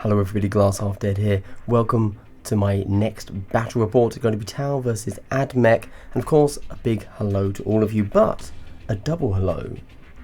Hello everybody, Glass Half Dead here. Welcome to my next battle report. It's going to be Tau versus Admech, and of course a big hello to all of you, but a double hello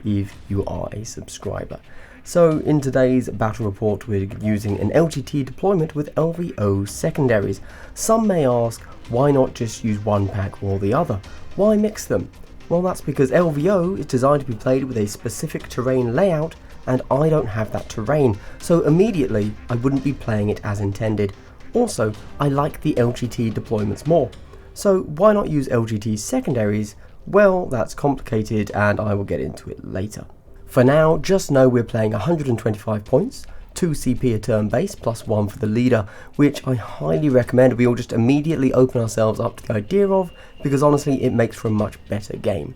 if you are a subscriber. So in today's battle report we're using an LGT deployment with LVO Secondaries. Some may ask, why not just use one pack or the other? Why mix them? Well, that's because LVO is designed to be played with a specific terrain layout, and I don't have that terrain, so immediately I wouldn't be playing it as intended. Also, I like the LGT deployments more, so why not use LGT Secondaries? Well, that's complicated and I will get into it later. For now, just know we're playing 125 points, 2 CP a turn base plus 1 for the leader, which I highly recommend we all just immediately open ourselves up to the idea of, because honestly it makes for a much better game.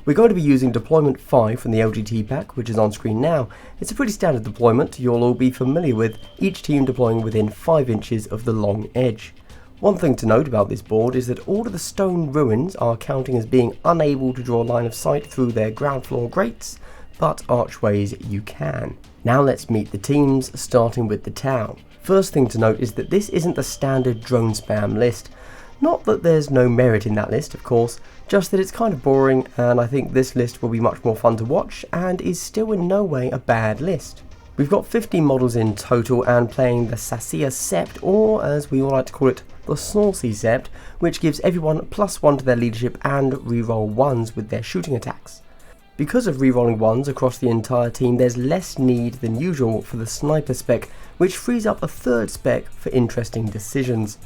We're going to be using deployment 5 from the LGT pack, which is on screen now. It's a pretty standard deployment you'll all be familiar with, each team deploying within 5 inches of the long edge. One thing to note about this board is that all of the stone ruins are counting as being unable to draw line of sight through their ground floor grates, but archways you can. Now let's meet the teams, starting with the Tau. First thing to note is that this isn't the standard drone spam list. Not that there's no merit in that list, of course, just that it's kind of boring, and I think this list will be much more fun to watch and is still in no way a bad list. We've got 15 models in total and playing the Sacia Sept, or as we all like to call it, the Saucy Sept, which gives everyone +1 to their leadership and reroll 1s with their shooting attacks. Because of rerolling 1s across the entire team, there's less need than usual for the sniper spec, which frees up a third spec for interesting decisions.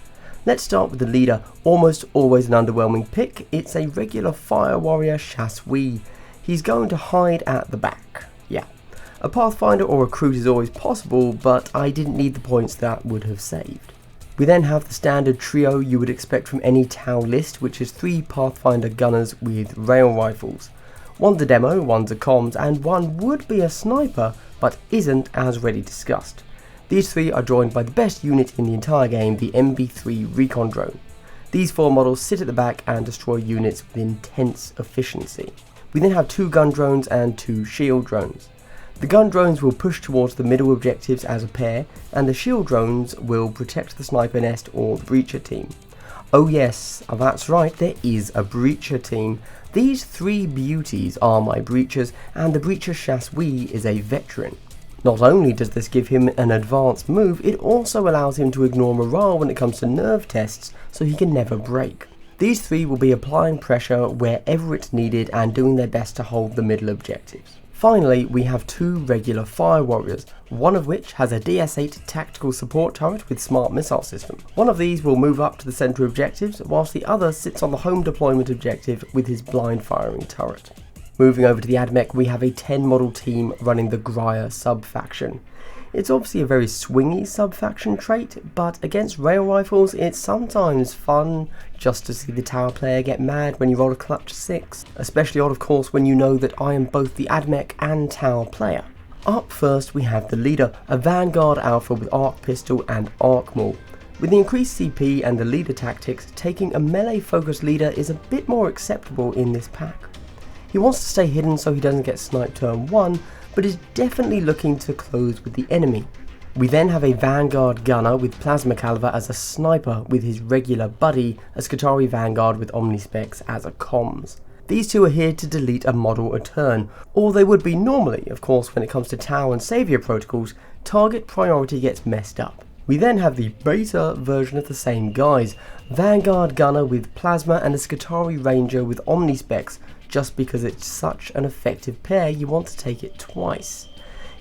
Let's start with the leader, almost always an underwhelming pick. It's a regular fire warrior Chassui. He's going to hide at the back. Yeah, a pathfinder or recruit is always possible, but I didn't need the points that would have saved. We then have the standard trio you would expect from any Tau list, which is 3 pathfinder gunners with rail rifles. One's a demo, one's a comms, and one would be a sniper, but isn't, as already discussed. These 3 are joined by the best unit in the entire game, the MB3 recon drone. These 4 models sit at the back and destroy units with intense efficiency. We then have 2 gun drones and 2 shield drones. The gun drones will push towards the middle objectives as a pair, and the shield drones will protect the sniper nest or the breacher team. Oh yes, that's right, there is a breacher team. These 3 beauties are my breachers, and the breacher Chassui is a veteran. Not only does this give him an advanced move, it also allows him to ignore morale when it comes to nerve tests, so he can never break. These 3 will be applying pressure wherever it's needed and doing their best to hold the middle objectives. Finally, we have 2 regular fire warriors, one of which has a DS8 tactical support turret with smart missile system. One of these will move up to the center objectives, whilst the other sits on the home deployment objective with his blind firing turret. Moving over to the Admech, we have a 10 model team running the Gryer sub-faction. It's obviously a very swingy sub-faction trait, but against rail rifles it's sometimes fun just to see the tower player get mad when you roll a clutch 6. Especially odd of course when you know that I am both the Admech and tower player. Up first we have the leader, a Vanguard Alpha with arc pistol and arc maul. With the increased CP and the leader tactics, taking a melee focused leader is a bit more acceptable in this pack. He wants to stay hidden so he doesn't get sniped turn 1, but is definitely looking to close with the enemy. We then have a Vanguard Gunner with Plasma Caliber as a sniper with his regular buddy, a Skitarii Vanguard with Omnispecs as a comms. These 2 are here to delete a model a turn, or they would be normally. Of course, when it comes to Tau and Saviour protocols, target priority gets messed up. We then have the beta version of the same guys, Vanguard Gunner with Plasma and a Skitarii Ranger with Omnispecs. Just because it's such an effective pair, you want to take it twice.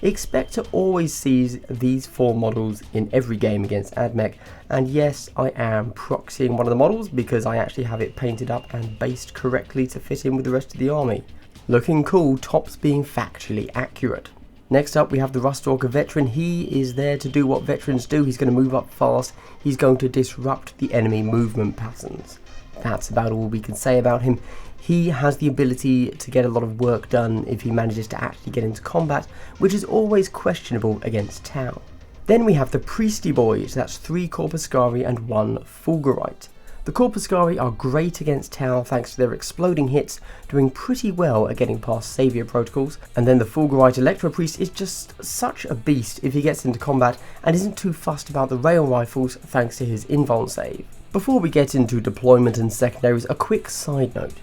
Expect to always see these 4 models in every game against Admech, and yes, I am proxying one of the models because I actually have it painted up and based correctly to fit in with the rest of the army. Looking cool, tops being factually accurate. Next up we have the Rustalker veteran. He is there to do what veterans do. He's going to move up fast, he's going to disrupt the enemy movement patterns. That's about all we can say about him. He has the ability to get a lot of work done if he manages to actually get into combat, which is always questionable against Tau. Then we have the Priesty Boys, that's 3 Corpuscari and 1 Fulgurite. The Corpuscari are great against Tau thanks to their exploding hits doing pretty well at getting past Saviour protocols, and then the Fulgurite Electro Priest is just such a beast if he gets into combat and isn't too fussed about the rail rifles thanks to his invuln save. Before we get into deployment and secondaries, a quick side note.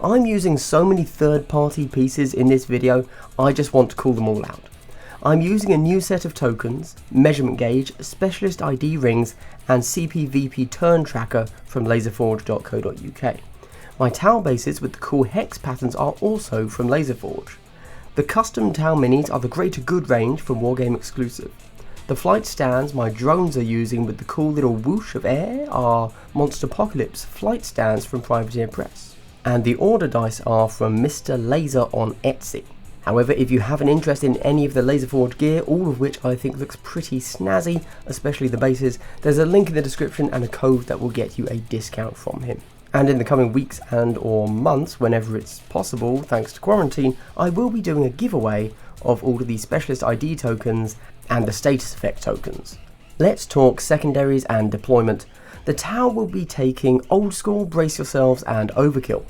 I'm using so many third-party pieces in this video, I just want to call them all out. I'm using a new set of tokens, measurement gauge, specialist ID rings and CPVP turn tracker from laserforge.co.uk. My Tau bases with the cool hex patterns are also from Laserforge. The custom Tau minis are the greater good range from Wargame exclusive. The flight stands my drones are using with the cool little whoosh of air are Monsterpocalypse flight stands from Privateer Press. And the order dice are from Mr. Laser on Etsy. However, if you have an interest in any of the Laserforge gear, all of which I think looks pretty snazzy, especially the bases, there's a link in the description and a code that will get you a discount from him. And in the coming weeks and or months, whenever it's possible, thanks to quarantine, I will be doing a giveaway of all of these specialist ID tokens and the status effect tokens. Let's talk secondaries and deployment. The Tau will be taking Old School, Brace Yourselves and Overkill.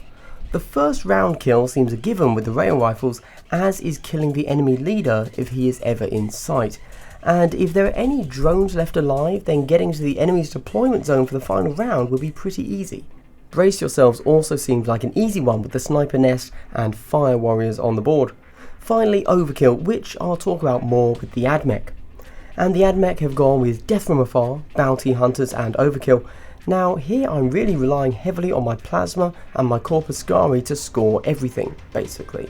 The first round kill seems a given with the rail rifles, as is killing the enemy leader if he is ever in sight. And if there are any drones left alive, then getting to the enemy's deployment zone for the final round will be pretty easy. Brace Yourselves also seems like an easy one with the sniper nest and fire warriors on the board. Finally, Overkill, which I'll talk about more with the Admech. And the Admech have gone with Death from Afar, Bounty Hunters and Overkill. Now here I'm really relying heavily on my Plasma and my Corpuscari to score everything, basically.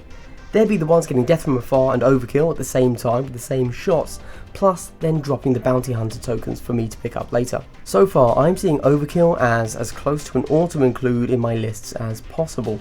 They'll be the ones getting Death from Afar and Overkill at the same time with the same shots, plus then dropping the Bounty Hunter tokens for me to pick up later. So far I'm seeing Overkill as close to an auto include in my lists as possible.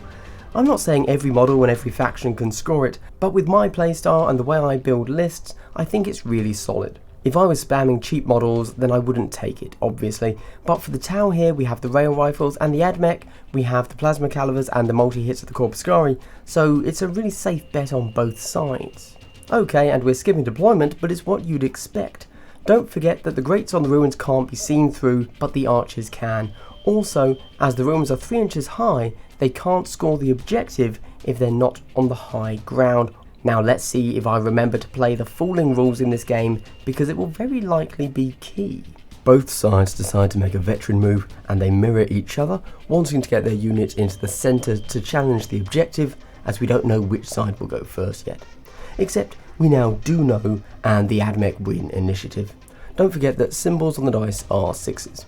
I'm not saying every model and every faction can score it, but with my playstyle and the way I build lists, I think it's really solid. If I was spamming cheap models, then I wouldn't take it, obviously, but for the Tau here we have the rail rifles, and the Admech we have the plasma calibers and the multi-hits of the Corpuscari, so it's a really safe bet on both sides. Okay, and we're skipping deployment, but it's what you'd expect. Don't forget that the grates on the ruins can't be seen through, but the archers can. Also, as the ruins are 3 inches high, they can't score the objective if they're not on the high ground. Now let's see if I remember to play the falling rules in this game, because it will very likely be key. Both sides decide to make a veteran move and they mirror each other, wanting to get their unit into the centre to challenge the objective, as we don't know which side will go first yet. Except we now do know, and the Admech win initiative. Don't forget that symbols on the dice are 6s.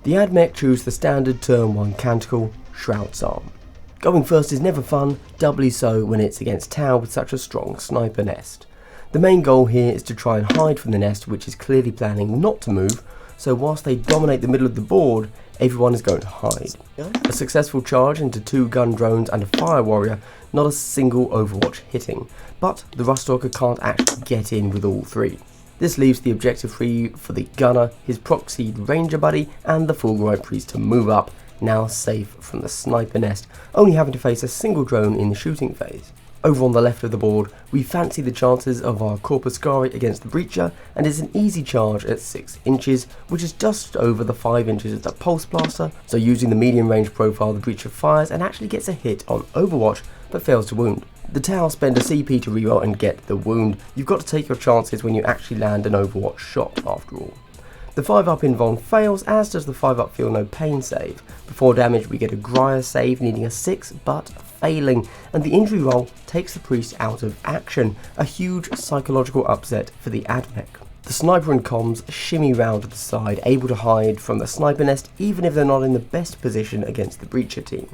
The Admech choose the standard turn 1 canticle, Shroud's Arm. Going first is never fun, doubly so when it's against Tau with such a strong sniper nest. The main goal here is to try and hide from the nest, which is clearly planning not to move, so whilst they dominate the middle of the board, everyone is going to hide. A successful charge into 2 gun drones and a fire warrior, not a single Overwatch hitting, but the Ruststalker can't actually get in with all 3. This leaves the objective free for the gunner, his proxied ranger buddy and the Fulgurite priest to move up, now safe from the sniper nest, only having to face a single drone in the shooting phase. Over on the left of the board, we fancy the chances of our Corpuscari against the Breacher, and it's an easy charge at 6 inches, which is just over the 5 inches of the Pulse Blaster, so using the medium range profile the Breacher fires and actually gets a hit on Overwatch, but fails to wound. The Tau spend a CP to reroll and get the wound. You've got to take your chances when you actually land an Overwatch shot after all. The 5-up invuln fails, as does the 5-up feel no pain save. Before damage we get a Grier save needing a 6 but failing, and the injury roll takes the priest out of action, a huge psychological upset for the Admech. The sniper and comms shimmy round to the side, able to hide from the sniper nest even if they're not in the best position against the Breacher team.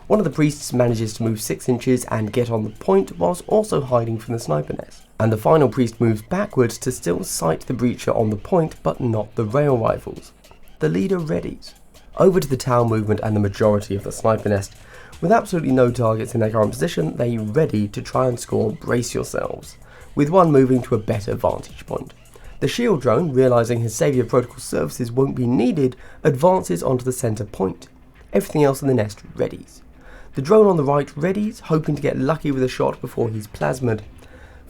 One of the priests manages to move 6 inches and get on the point whilst also hiding from the sniper nest. And the final priest moves backwards to still sight the Breacher on the point but not the rail rifles. The leader readies. Over to the Tau movement and the majority of the sniper nest. With absolutely no targets in their current position, they ready to try and score Brace Yourselves, with one moving to a better vantage point. The shield drone, realising his Saviour protocol services won't be needed, advances onto the centre point. Everything else in the nest readies. The drone on the right readies, hoping to get lucky with a shot before he's plasmaed.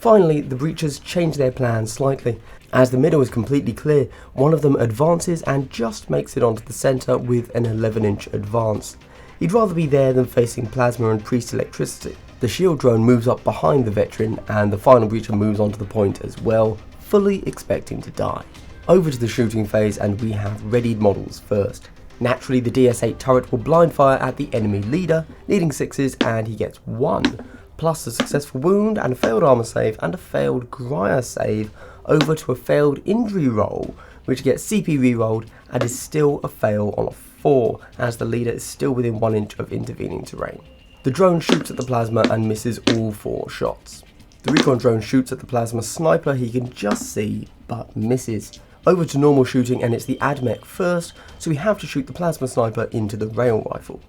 Finally, the breachers change their plans slightly. As the middle is completely clear, one of them advances and just makes it onto the centre with an 11-inch advance. He'd rather be there than facing plasma and priest electricity. The shield drone moves up behind the veteran and the final breacher moves onto the point as well, fully expecting to die. Over to the shooting phase, and we have readied models first. Naturally, the DS8 turret will blind fire at the enemy leader, needing 6s, and he gets 1, plus a successful wound and a failed armor save and a failed Grier save over to a failed injury roll, which gets CP rerolled and is still a fail on a 4, as the leader is still within 1 inch of intervening terrain. The drone shoots at the plasma and misses all 4 shots. The recon drone shoots at the plasma sniper he can just see, but misses. Over to normal shooting, and it's the Admech first, so we have to shoot the plasma sniper into the rail rifle.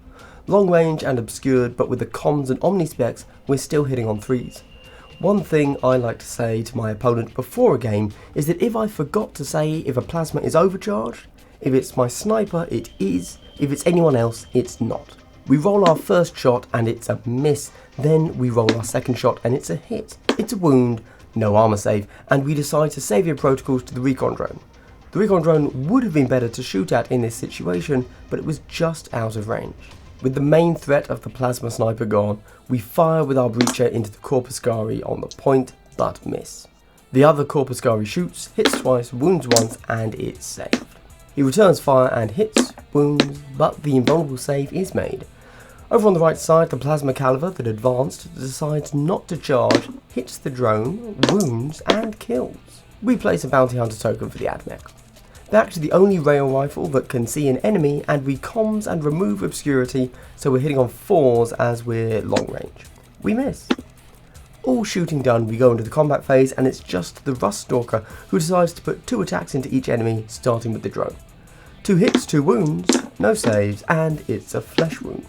Long range and obscured, but with the comms and omni specs, we're still hitting on 3s. One thing I like to say to my opponent before a game is that if I forgot to say if a plasma is overcharged, if it's my sniper, it is, if it's anyone else, it's not. We roll our first shot and it's a miss, then we roll our second shot and it's a hit. It's a wound, no armor save, and we decide to save your protocols to the recon drone. The recon drone would have been better to shoot at in this situation, but it was just out of range. With the main threat of the plasma sniper gone, we fire with our breacher into the Corpuscari on the point, but miss. The other Corpuscari shoots, hits twice, wounds once, and it's saved. He returns fire and hits, wounds, but the invulnerable save is made. Over on the right side, the plasma caliber that advanced decides not to charge, hits the drone, wounds, and kills. We place a bounty hunter token for the Admech. Back to the only rail rifle that can see an enemy, and we comms and remove obscurity, so we're hitting on 4s as we're long range. We miss. All shooting done, we go into the combat phase, and it's just the Rust Stalker who decides to put 2 attacks into each enemy, starting with the drone. 2 hits, 2 wounds, no saves, and it's a flesh wound.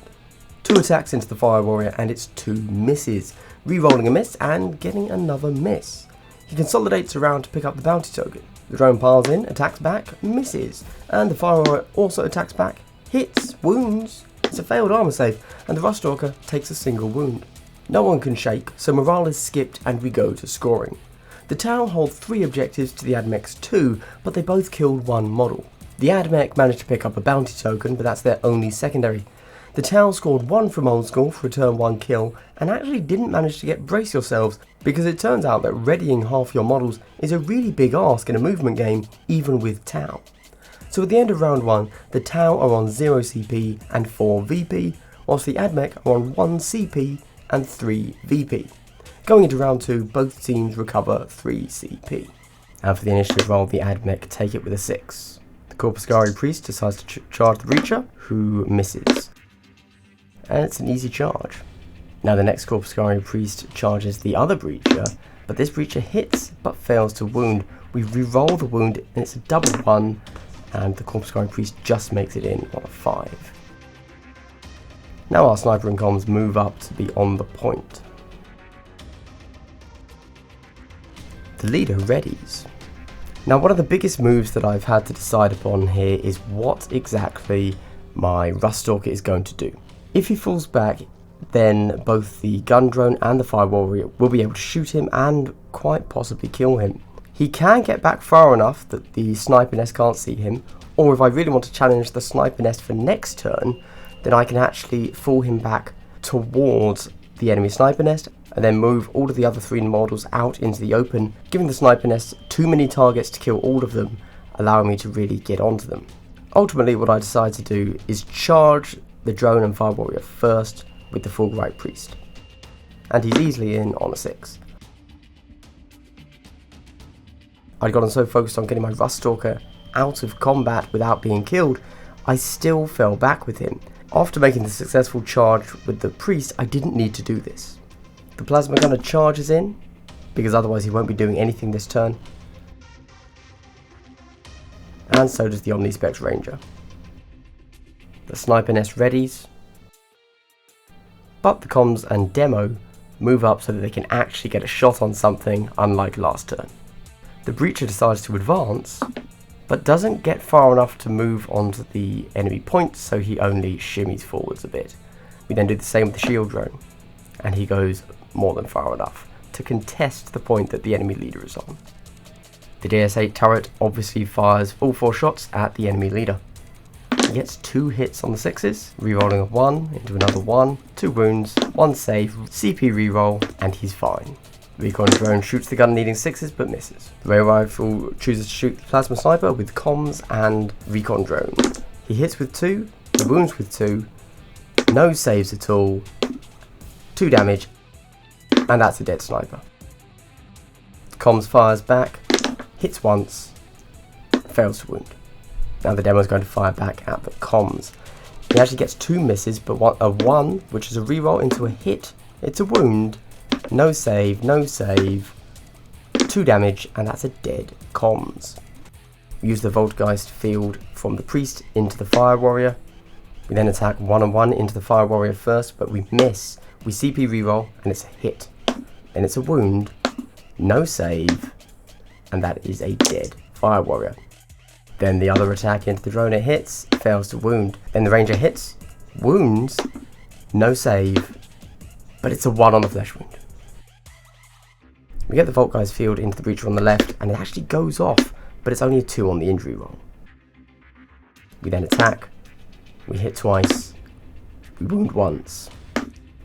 2 attacks into the Fire Warrior, and it's 2 misses, re-rolling a miss and getting another miss. He consolidates around to pick up the bounty token. The drone piles in, attacks back, misses, and the Fire Warrior also attacks back, hits, wounds. It's a failed armor save, and the Rust Stalker takes a single wound. No one can shake, so morale is skipped and we go to scoring. The Tau hold 3 objectives to the Admech's 2, but they both killed 1 model. The Admech managed to pick up a bounty token, but that's their only secondary. The Tau scored 1 from Old School for a turn 1 kill, and actually didn't manage to get Brace Yourselves, because it turns out that readying half your models is a really big ask in a movement game, even with Tau. So at the end of round 1, the Tau are on 0 CP and 4 VP, whilst the Admech are on 1 CP and 3 VP. Going into round 2, both teams recover 3 CP. And for the initiative roll, the Admech take it with a 6. The Corpuscari Priest decides to charge the Breacher, who misses. And it's an easy charge. Now the next Corpuscari Priest charges the other Breacher, but this Breacher hits but fails to wound. We re-roll the wound and it's a double 1, and the Corpuscari Priest just makes it in on a 5. Now our sniper and comms move up to be on the point. The leader readies. Now one of the biggest moves that I've had to decide upon here is what exactly my Rust Stalker is going to do. If he falls back, then both the gun drone and the Fire Warrior will be able to shoot him and quite possibly kill him. He can get back far enough that the sniper nest can't see him, or if I really want to challenge the sniper nest for next turn, then I can actually fall him back towards the enemy sniper nest and then move all of the other 3 models out into the open, giving the sniper nest too many targets to kill all of them, allowing me to really get onto them. Ultimately what I decide to do is charge the drone and Fire Warrior first with the Fulbright Priest, and he's easily in on a 6. I'd gotten so focused on getting my Rust Stalker out of combat without being killed, I still fell back with him. After making the successful charge with the Priest, I didn't need to do this. The Plasma Gunner charges in, because otherwise he won't be doing anything this turn, and so does the Omnispecs Ranger. The Sniper Nest readies, but the comms and demo move up so that they can actually get a shot on something, unlike last turn. The Breacher decides to advance, but doesn't get far enough to move onto the enemy point, so he only shimmies forwards a bit. We then do the same with the shield drone, and he goes more than far enough. to contest the point that the enemy leader is on. The DS8 turret obviously fires all 4 shots at the enemy leader. He gets 2 hits on the 6s, rerolling a 1 into another 1, 2 wounds, 1 save, CP reroll, and he's fine. The recon drone shoots the gun needing 6s but misses. The rail rifle chooses to shoot the plasma sniper with comms and recon drone. He hits with 2, he wounds with 2, no saves at all, 2 damage, and that's a dead sniper. Comms fires back, hits once, fails to wound. Now the demo is going to fire back at the comms. He actually gets 2 misses, but a 1, which is a reroll into a hit, it's a wound, no save, 2 damage, and that's a dead comms. We use the Voltgeist field from the priest into the fire warrior. We then attack 1-on-1 into the fire warrior first, but we miss. We CP reroll, and it's a hit. Then it's a wound, no save, and that is a dead fire warrior. Then the other attack into the drone, it hits, fails to wound. Then the ranger hits, wounds, no save, but it's a 1 on the flesh wound. We get the Voltgeist field into the breacher on the left, and it actually goes off, but it's only a 2 on the injury roll. We then attack, we hit twice, we wound once,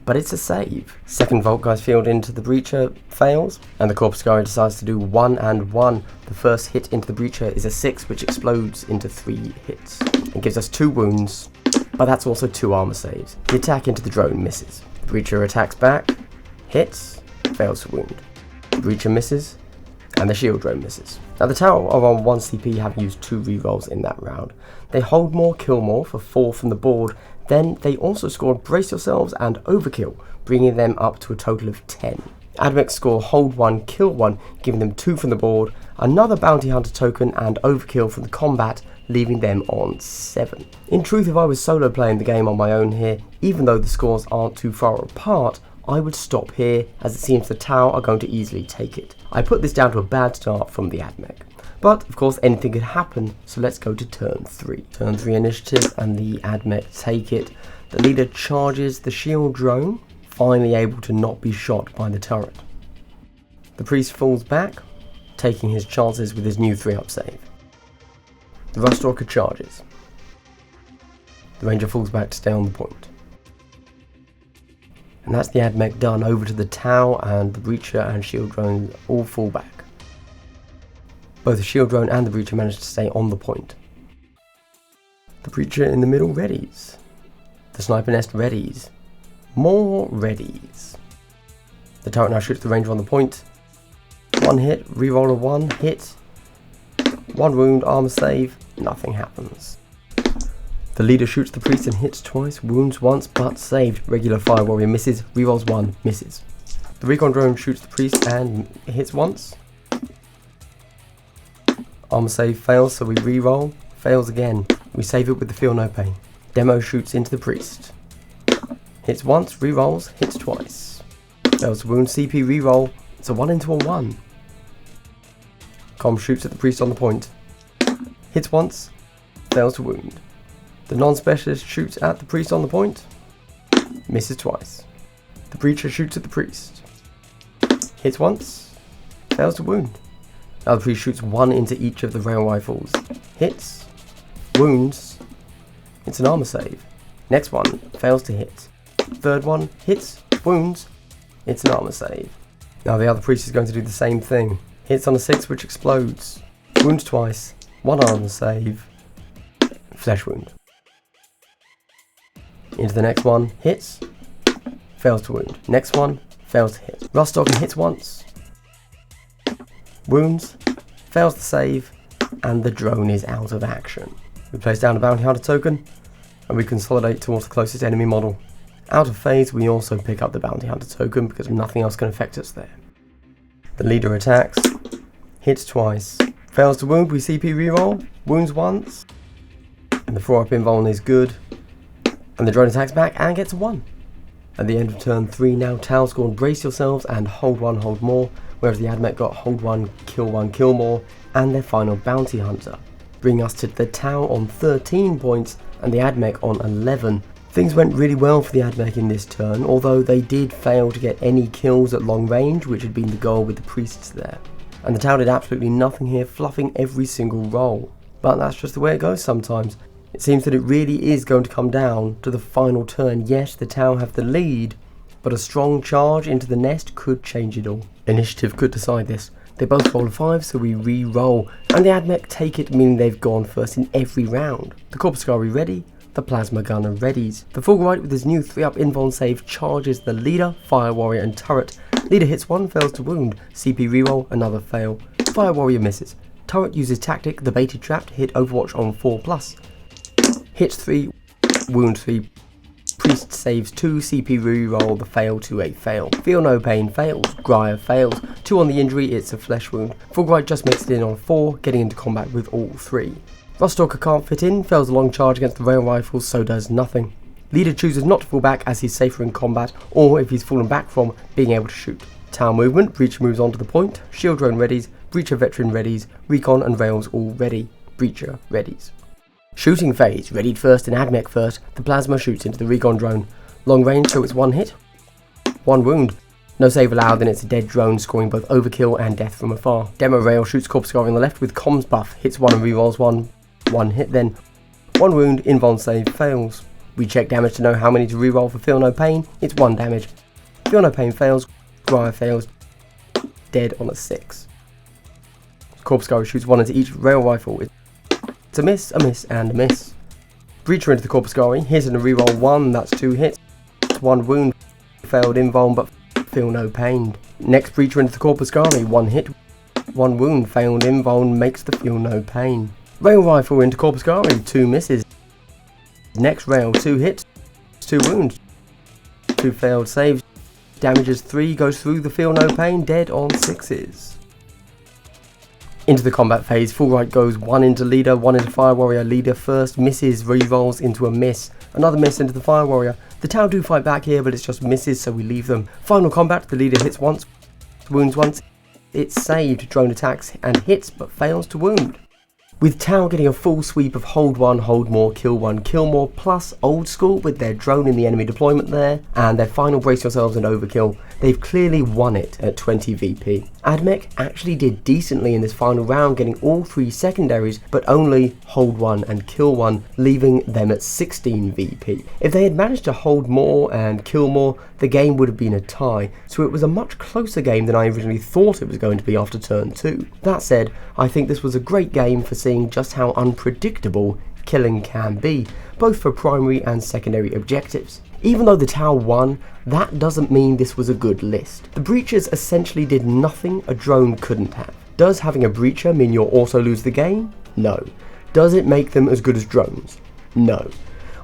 but it's a save. Second Voltgeist field into the breacher fails, and the Corpus Guy decides to do 1 and 1. The first hit into the breacher is a 6, which explodes into 3 hits. It gives us 2 wounds, but that's also 2 armor saves. The attack into the drone misses. The breacher attacks back, hits, fails to wound. The breacher misses, and the shield drone misses. Now the tower are on 1 CP, having used 2 rerolls in that round. They hold more, kill more for 4 from the board. Then they also scored Brace Yourselves and Overkill, bringing them up to a total of 10. Admech score Hold 1, Kill 1, giving them 2 from the board, another Bounty Hunter token and Overkill from the combat, leaving them on 7. In truth, if I was solo playing the game on my own here, even though the scores aren't too far apart, I would stop here, as it seems the Tau are going to easily take it. I put this down to a bad start from the Admech. But, of course, anything could happen, so let's go to turn 3. Turn 3 initiative, and the Admech take it. The leader charges the shield drone, finally able to not be shot by the turret. The priest falls back, taking his chances with his new 3-up save. The Ruststalker charges. The ranger falls back to stay on the point. And that's the Admech done. Over to the Tau, and the breacher and shield drone all fall back. Both the shield drone and the breacher manage to stay on the point. The breacher in the middle readies. The sniper nest readies. More readies. The turret now shoots the ranger on the point. 1 hit, reroll a 1, hit. 1 wound, armor save, nothing happens. The leader shoots the priest and hits twice, wounds once, but saved. Regular fire warrior misses, rerolls 1, misses. The recon drone shoots the priest and hits once. Armor save fails, so we reroll. Fails again. We save it with the feel no pain. Demo shoots into the priest. Hits once, rerolls, hits twice. Fails to wound, CP reroll. It's a 1 into a 1. Com shoots at the priest on the point. Hits once, fails to wound. The non-specialist shoots at the priest on the point. Misses twice. The breacher shoots at the priest. Hits once, fails to wound. Now the priest shoots 1 into each of the rail rifles. Hits, wounds, it's an armor save. Next one, fails to hit. Third one, hits, wounds, it's an armor save. Now the other priest is going to do the same thing. Hits on a 6, which explodes. Wounds twice, 1 armor save, flesh wound. Into the next one, hits, fails to wound. Next one, fails to hit. Ruststalker hits once. Wounds, fails to save, and the drone is out of action. We place down a Bounty Hunter token, and we consolidate towards the closest enemy model. Out of phase, we also pick up the Bounty Hunter token because nothing else can affect us there. The leader attacks, hits twice, fails to wound, we CP reroll, wounds once, and the 4-up invuln is good, and the drone attacks back and gets a 1. At the end of turn 3 now, Tau scored Brace Yourselves and Hold 1, Hold More, whereas the Admech got Hold 1, Kill More, and their final Bounty Hunter, bringing us to the Tau on 13 points and the Admech on 11. Things went really well for the Admech in this turn, although they did fail to get any kills at long range, which had been the goal with the priests there. And the Tau did absolutely nothing here, fluffing every single roll. But that's just the way it goes sometimes. It seems that it really is going to come down to the final turn. Yes, the Tau have the lead, but a strong charge into the nest could change it all. Initiative could decide this. They both roll a 5, so we re-roll, and the Admech take it, meaning they've gone first in every round. The Corpuscari ready, the Plasma Gunner readies. The Fulgurite with his new 3-up invuln save charges the Leader, Fire Warrior and Turret. Leader hits 1, fails to wound. CP reroll, another fail. Fire Warrior misses. Turret uses Tactic, the baited trap, to hit Overwatch on 4+. Hits 3, wound 3. Priest saves 2, CP reroll, the fail to a fail. Feel no pain fails, Gryer fails. 2 on the injury, it's a flesh wound. Fulgurite just makes it in on 4, getting into combat with all 3. Rustalker can't fit in, fails a long charge against the rail rifles, so does nothing. Leader chooses not to fall back as he's safer in combat, or if he's fallen back from being able to shoot. Tau movement, Breacher moves on to the point, Shield Drone readies, Breacher Veteran readies, Recon and Rails all ready, Breacher readies. Shooting phase, readied first and Admech first, the Plasma shoots into the Recon drone. Long range, so it's 1 hit, 1 wound. No save allowed, then it's a dead drone, scoring both overkill and death from afar. Demo Rail shoots Corpuscari on the left with comms buff, hits 1 and rerolls 1 hit then. 1 wound, invuln save, fails. We check damage to know how many to reroll for Feel No Pain, it's 1 damage. Feel No Pain fails, Gryer fails, dead on a 6. Corpuscari shoots 1 into each rail rifle. It's a miss, and a miss. Breacher into the Corpuscari, hit and a reroll 1, that's 2 hits. 1 wound, failed invuln but Feel No Pain. Next Breacher into the Corpuscari, 1 hit, 1 wound, failed invuln, makes the Feel No Pain. Rail rifle into Corpuscari, 2 misses. Next rail, 2 hits, 2 wounds, 2 failed saves. Damages 3, goes through the Feel No Pain, dead on 6s. Into the combat phase, Fulgurite goes 1 into Leader, 1 into Fire Warrior. Leader first misses, re-rolls into a miss. Another miss into the Fire Warrior. The Tau do fight back here, but it's just misses, so we leave them. Final combat, the Leader hits once, wounds once. It's saved, drone attacks and hits, but fails to wound. With Tau getting a full sweep of hold 1, hold more, kill 1, kill more, plus old school with their drone in the enemy deployment there, and their final brace yourselves and overkill, they've clearly won it at 20 VP. Admech actually did decently in this final round, getting all 3 secondaries, but only hold 1 and kill 1, leaving them at 16 VP. If they had managed to hold more and kill more, the game would have been a tie, so it was a much closer game than I originally thought it was going to be after turn 2. That said, I think this was a great game for seeing just how unpredictable killing can be, both for primary and secondary objectives. Even though the Tau won, that doesn't mean this was a good list. The Breachers essentially did nothing a drone couldn't have. Does having a Breacher mean you'll also lose the game? No. Does it make them as good as drones? No.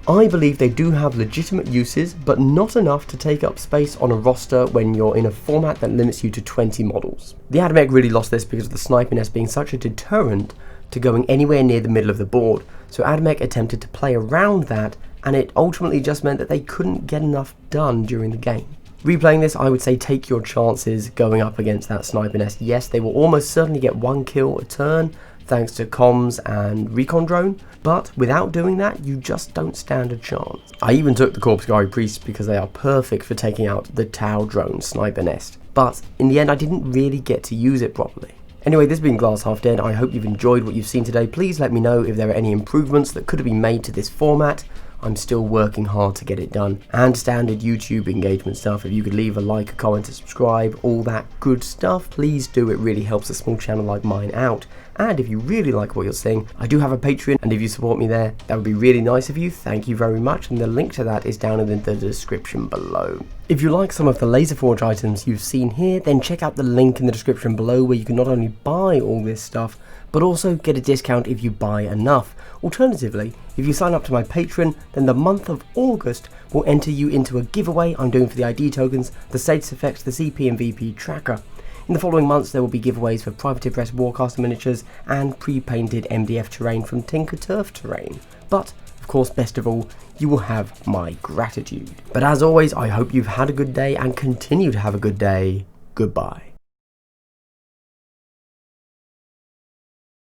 I believe they do have legitimate uses, but not enough to take up space on a roster when you're in a format that limits you to 20 models. The Admech really lost this because of the snipiness being such a deterrent to going anywhere near the middle of the board, so Admech attempted to play around that, and it ultimately just meant that they couldn't get enough done during the game. Replaying this, I would say take your chances going up against that snipiness. Yes, they will almost certainly get 1 kill a turn, thanks to comms and recon drone, but without doing that, you just don't stand a chance. I even took the Corpuscari Priests because they are perfect for taking out the Tau drone sniper nest, but in the end I didn't really get to use it properly. Anyway, this has been Glass Half Dead. I hope you've enjoyed what you've seen today. Please let me know if there are any improvements that could have been made to this format. I'm still working hard to get it done. And standard YouTube engagement stuff. If you could leave a like, a comment, a subscribe, all that good stuff, please do. It really helps a small channel like mine out. And if you really like what you're seeing, I do have a Patreon, and if you support me there, that would be really nice of you. Thank you very much, and the link to that is down in the description below. If you like some of the Laser Forge items you've seen here, then check out the link in the description below where you can not only buy all this stuff, but also get a discount if you buy enough. Alternatively, if you sign up to my Patreon, then the month of August will enter you into a giveaway I'm doing for the ID tokens, the status effects, the CP and VP tracker. In the following months there will be giveaways for Privateer Press Warcaster miniatures and pre-painted MDF terrain from Tinker Turf terrain. But, of course, best of all, you will have my gratitude. But as always, I hope you've had a good day and continue to have a good day. Goodbye.